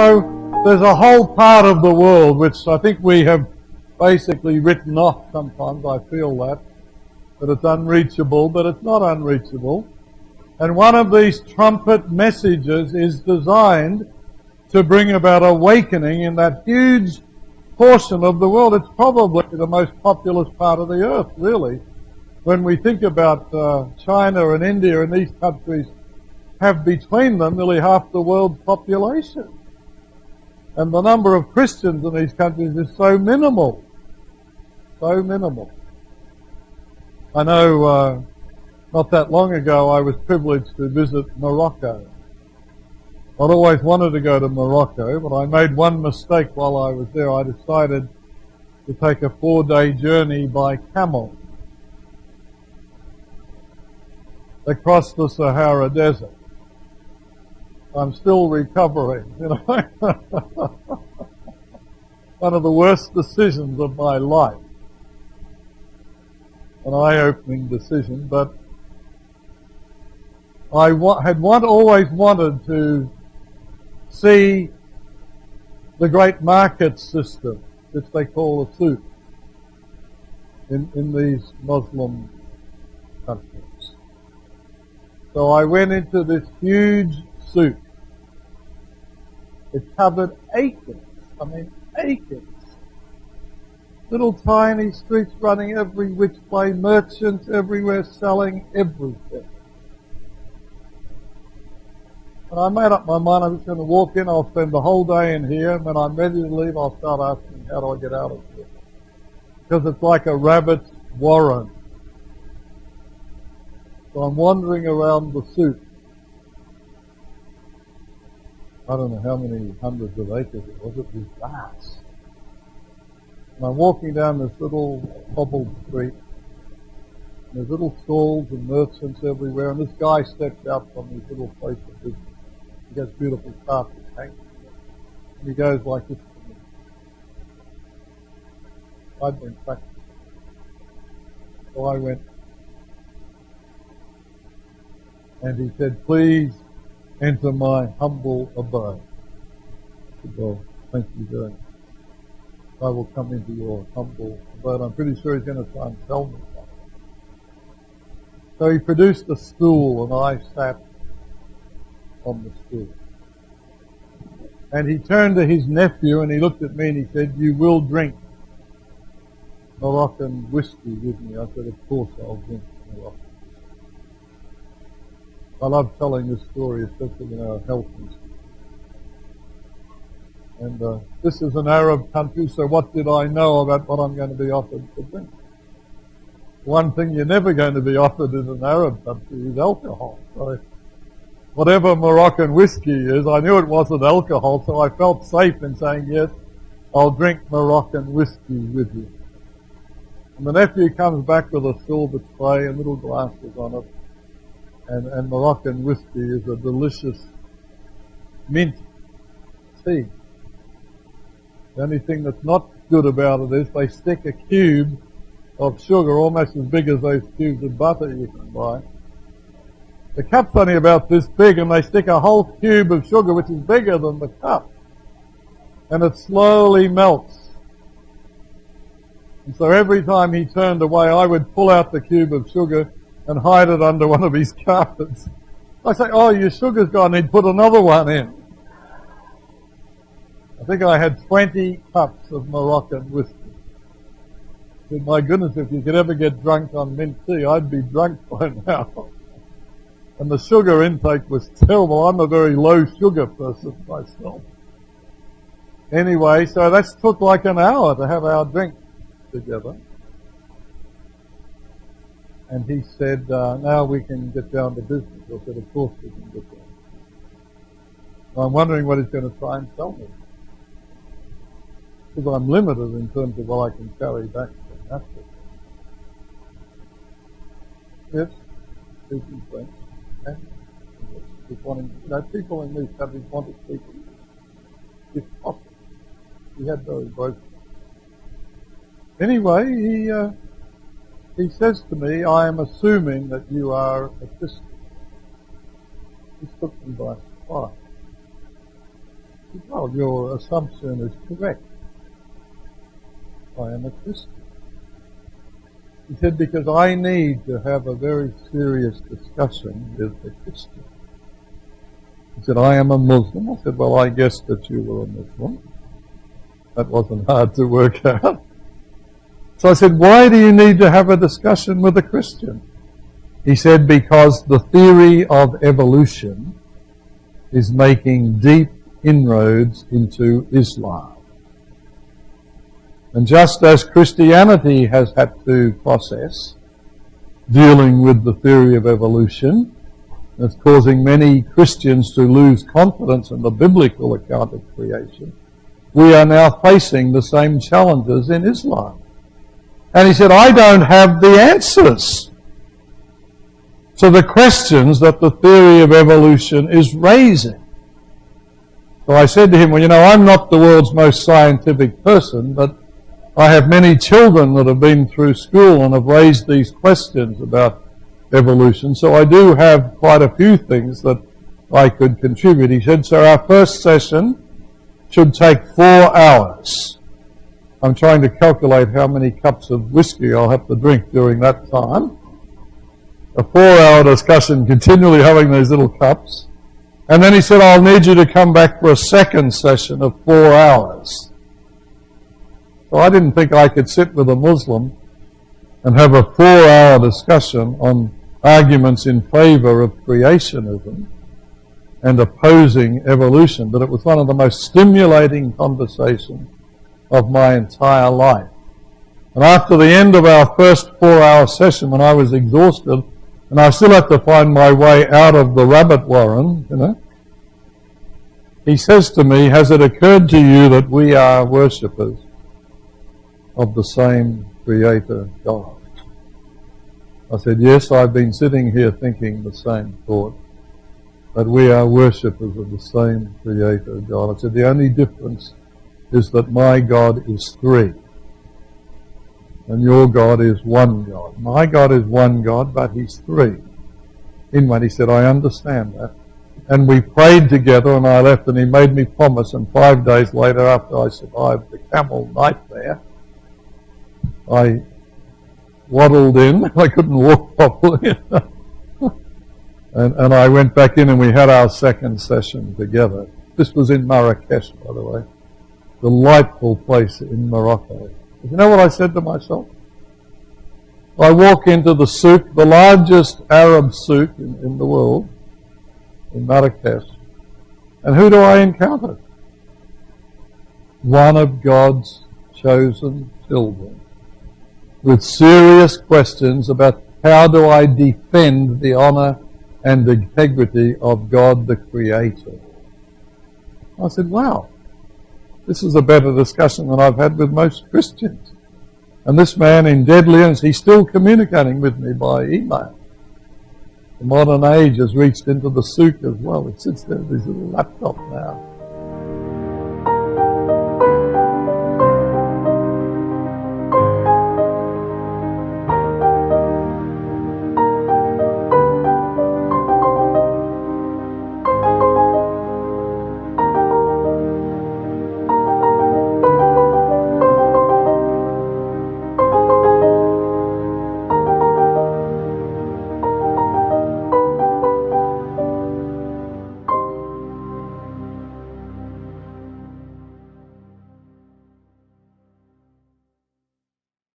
So there's a whole part of the world which I think we have basically written off sometimes. I feel that it's unreachable, but it's not unreachable. And one of these trumpet messages is designed to bring about awakening in that huge portion of the world. It's probably the most populous part of the earth, really. When we think about China and India, and these countries have between them nearly half the world's population. And the number of Christians in these countries is so minimal. So minimal. I know not that long ago I was privileged to visit Morocco. I'd always wanted to go to Morocco, but I made one mistake while I was there. I decided to take a 4-day journey by camel across the Sahara Desert. I'm still recovering, you know. One of the worst decisions of my life. An eye-opening decision, but I always wanted to see the great market system, which they call a souk, in these Muslim countries. So I went into this huge souk. It covered acres. I mean, acres. Little tiny streets running every which way, merchants everywhere selling everything. And I made up my mind I'm just going to walk in, I'll spend the whole day in here, and when I'm ready to leave, I'll start asking, how do I get out of here? Because it's like a rabbit's warren. So I'm wandering around the souk. I don't know how many hundreds of acres it was. It was vast. And I'm walking down this little cobbled street. And there's little stalls and merchants everywhere. And this guy steps out from his little place of business. He has beautiful carpets hanging. And he goes like this to me. I'd been practicing. So I went. And he said, please enter my humble abode. I said, well, thank you very much. I will come into your humble abode. I'm pretty sure he's going to try and sell me something. So he produced a stool, and I sat on the stool. And he turned to his nephew, and he looked at me, and he said, you will drink Moroccan whiskey with me. I said, of course I'll drink Moroccan. I love telling this story, especially in our health institute. And this is an Arab country, so what did I know about what I'm going to be offered to drink? One thing you're never going to be offered in an Arab country is alcohol. So whatever Moroccan whiskey is, I knew it wasn't alcohol, so I felt safe in saying, yes, I'll drink Moroccan whiskey with you. And the nephew comes back with a silver tray and little glasses on it. And Moroccan whiskey is a delicious mint tea. The only thing that's not good about it is they stick a cube of sugar almost as big as those cubes of butter you can buy. The cup's only about this big, and they stick a whole cube of sugar which is bigger than the cup. And it slowly melts. And so every time he turned away, I would pull out the cube of sugar and hide it under one of his carpets. I say, oh, your sugar's gone. He'd put another one in. I think I had 20 cups of Moroccan whiskey. I said, my goodness, if you could ever get drunk on mint tea, I'd be drunk by now. And the sugar intake was terrible. I'm a very low sugar person myself. Anyway, so that took like an hour to have our drink together. And he said, now we can get down to business. I said, of course we can get down. I'm wondering what he's going to try and sell me. Because I'm limited in terms of what I can carry back from that. Yes, speaking French. And just wanting, people in these countries want to speak if possible. He had those both. Anyway, he says to me, I am assuming that you are a Christian. He took me by surprise. said, well, your assumption is correct. I am a Christian. He said, because I need to have a very serious discussion with the Christian. He said, I am a Muslim. I said, well, I guessed that you were a Muslim. That wasn't hard to work out. So I said, why do you need to have a discussion with a Christian? He said, because the theory of evolution is making deep inroads into Islam. And just as Christianity has had to process dealing with the theory of evolution, it's causing many Christians to lose confidence in the biblical account of creation, we are now facing the same challenges in Islam. And he said, I don't have the answers to the questions that the theory of evolution is raising. So I said to him, well, I'm not the world's most scientific person, but I have many children that have been through school and have raised these questions about evolution, so I do have quite a few things that I could contribute. He said, so our first session should take 4 hours. I'm trying to calculate how many cups of whiskey I'll have to drink during that time. A 4-hour discussion, continually having these little cups. And then he said, I'll need you to come back for a second session of 4 hours. So I didn't think I could sit with a Muslim and have a 4-hour discussion on arguments in favor of creationism and opposing evolution, but it was one of the most stimulating conversations of my entire life. And after the end of our first 4-hour session, when I was exhausted, and I still had to find my way out of the rabbit warren, he says to me, has it occurred to you that we are worshippers of the same Creator God? I said, yes, I've been sitting here thinking the same thought, that we are worshippers of the same Creator God. I said, the only difference is that my God is three, and your God is one God. My God is one God, but He's three in one. He said, I understand that. And we prayed together, and I left, and he made me promise, and 5 days later, after I survived the camel nightmare, I waddled in. I couldn't walk properly. and I went back in and we had our second session together. This was in Marrakesh, by the way. Delightful place in Morocco. You know what I said to myself? I walk into the souk, the largest Arab souk in the world, in Marrakesh, and who do I encounter? One of God's chosen children, with serious questions about how do I defend the honor and integrity of God the Creator. I said, wow, this is a better discussion than I've had with most Christians. And this man in Deadlands, he's still communicating with me by email. The modern age has reached into the souk as well. It sits there with his little laptop now.